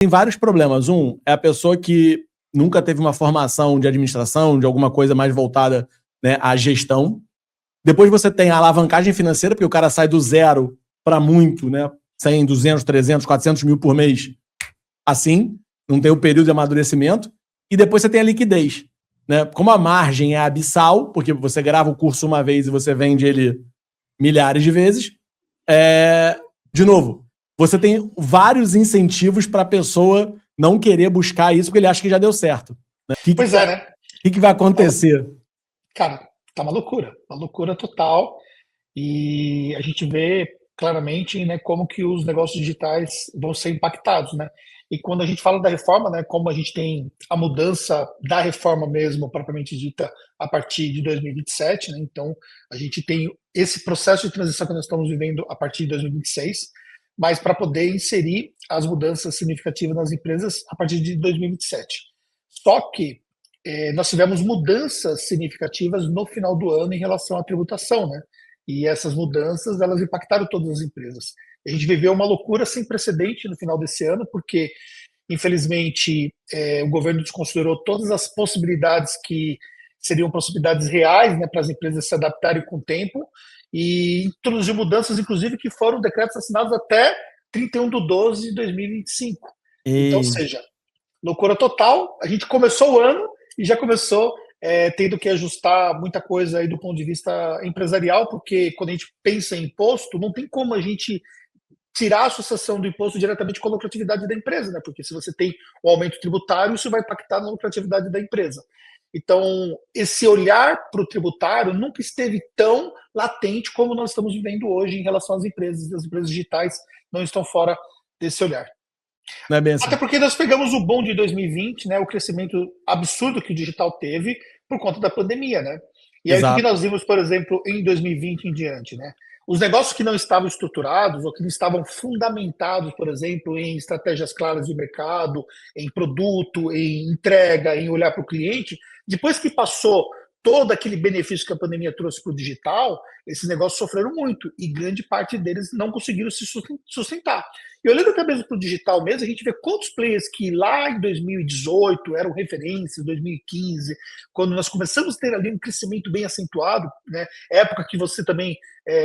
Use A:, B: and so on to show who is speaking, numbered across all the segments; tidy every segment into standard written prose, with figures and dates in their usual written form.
A: tem vários problemas. Um é a pessoa que nunca teve uma formação de administração, de alguma coisa mais voltada, né, à gestão. Depois você tem a alavancagem financeira, porque o cara sai do zero para muito, né? 100, 200, 300, 400 mil por mês. Assim, não tem o período de amadurecimento. E depois você tem a liquidez, né? Como a margem é abissal, porque você grava o curso uma vez e você vende ele milhares de vezes, de novo, você tem vários incentivos para a pessoa não querer buscar isso porque ele acha que já deu certo. Né?
B: Né?
A: O que vai acontecer?
B: Cara, tá uma loucura total. E a gente vê claramente, né, como que os negócios digitais vão ser impactados, né? E quando a gente fala da reforma, né, como a gente tem a mudança da reforma mesmo, propriamente dita, a partir de 2027, né? Então, a gente tem esse processo de transição que nós estamos vivendo a partir de 2026, mas para poder inserir as mudanças significativas nas empresas a partir de 2027. Só que nós tivemos mudanças significativas no final do ano em relação à tributação, né? E essas mudanças, elas impactaram todas as empresas. A gente viveu uma loucura sem precedente no final desse ano, porque, infelizmente, o governo desconsiderou todas as possibilidades que seriam possibilidades reais, né, para as empresas se adaptarem com o tempo, e introduziu mudanças, inclusive, que foram decretos assinados até 31/12/2025. Então, ou seja, loucura total. A gente começou o ano e já começou tendo que ajustar muita coisa aí do ponto de vista empresarial, porque quando a gente pensa em imposto, não tem como a gente tirar a associação do imposto diretamente com a lucratividade da empresa, né? Porque se você tem um aumento tributário, isso vai impactar na lucratividade da empresa. Então, esse olhar para o tributário nunca esteve tão latente como nós estamos vivendo hoje em relação às empresas. As empresas digitais não estão fora desse olhar.
A: Não é bem assim.
B: Até porque nós pegamos o boom de 2020, né, o crescimento absurdo que o digital teve por conta da pandemia, né? E aí o que nós vimos, por exemplo, em 2020 em diante, né? Os negócios que não estavam estruturados ou que não estavam fundamentados, por exemplo, em estratégias claras de mercado, em produto, em entrega, em olhar para o cliente, depois que passou todo aquele benefício que a pandemia trouxe para o digital, esses negócios sofreram muito e grande parte deles não conseguiram se sustentar. E olhando até mesmo para o digital mesmo, a gente vê quantos players que lá em 2018 eram referências, 2015, quando nós começamos a ter ali um crescimento bem acentuado, né? Época que você também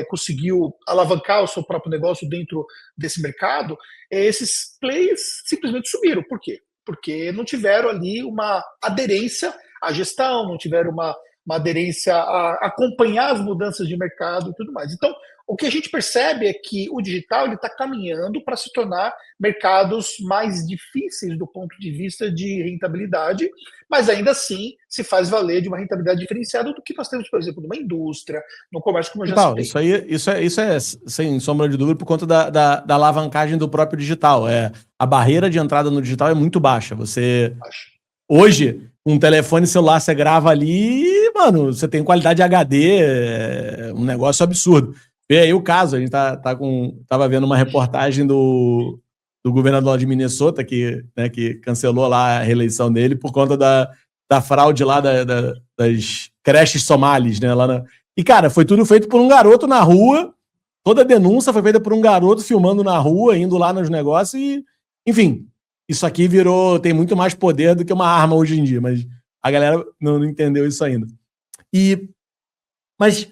B: conseguiu alavancar o seu próprio negócio dentro desse mercado, esses players simplesmente subiram. Por quê? Porque não tiveram ali uma aderência à gestão, não tiveram uma aderência a acompanhar as mudanças de mercado e tudo mais. Então, o que a gente percebe é que o digital está caminhando para se tornar mercados mais difíceis do ponto de vista de rentabilidade, mas ainda assim se faz valer de uma rentabilidade diferenciada do que nós temos, por exemplo, numa indústria, no comércio, como eu já citei.
A: Isso é sem sombra de dúvida por conta da alavancagem do próprio digital. A barreira de entrada no digital é muito baixa. Hoje, um telefone celular, você grava ali, mano, você tem qualidade HD, um negócio absurdo. Vê aí o caso, a gente tava vendo uma reportagem do governador de Minnesota, que cancelou lá a reeleição dele por conta da fraude lá das creches somalis, né? E, cara, foi tudo feito por um garoto na rua, toda a denúncia foi feita por um garoto filmando na rua, indo lá nos negócios e, enfim, isso aqui tem muito mais poder do que uma arma hoje em dia, mas a galera não entendeu isso ainda. Mas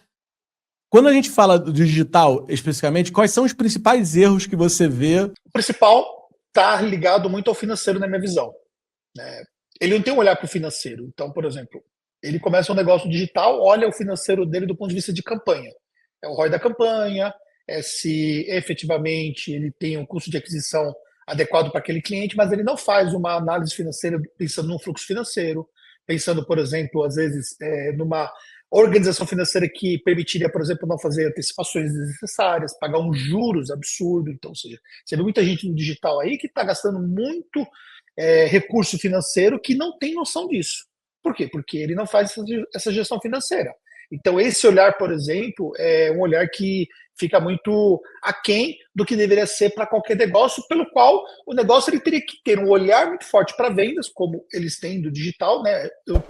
A: quando a gente fala do digital, especificamente, quais são os principais erros que você vê?
B: O principal está ligado muito ao financeiro, na minha visão. Ele não tem um olhar para o financeiro. Então, por exemplo, ele começa um negócio digital, olha o financeiro dele do ponto de vista de campanha. É o ROI da campanha, se efetivamente ele tem um custo de aquisição adequado para aquele cliente, mas ele não faz uma análise financeira pensando num fluxo financeiro, pensando, por exemplo, às vezes, numa organização financeira que permitiria, por exemplo, não fazer antecipações desnecessárias, pagar uns juros absurdos. Então, ou seja, você vê muita gente no digital aí que está gastando muito recurso financeiro que não tem noção disso. Por quê? Porque ele não faz essa gestão financeira. Então, esse olhar, por exemplo, é um olhar que fica muito aquém do que deveria ser para qualquer negócio, pelo qual o negócio ele teria que ter um olhar muito forte para vendas, como eles têm do digital, né? Eu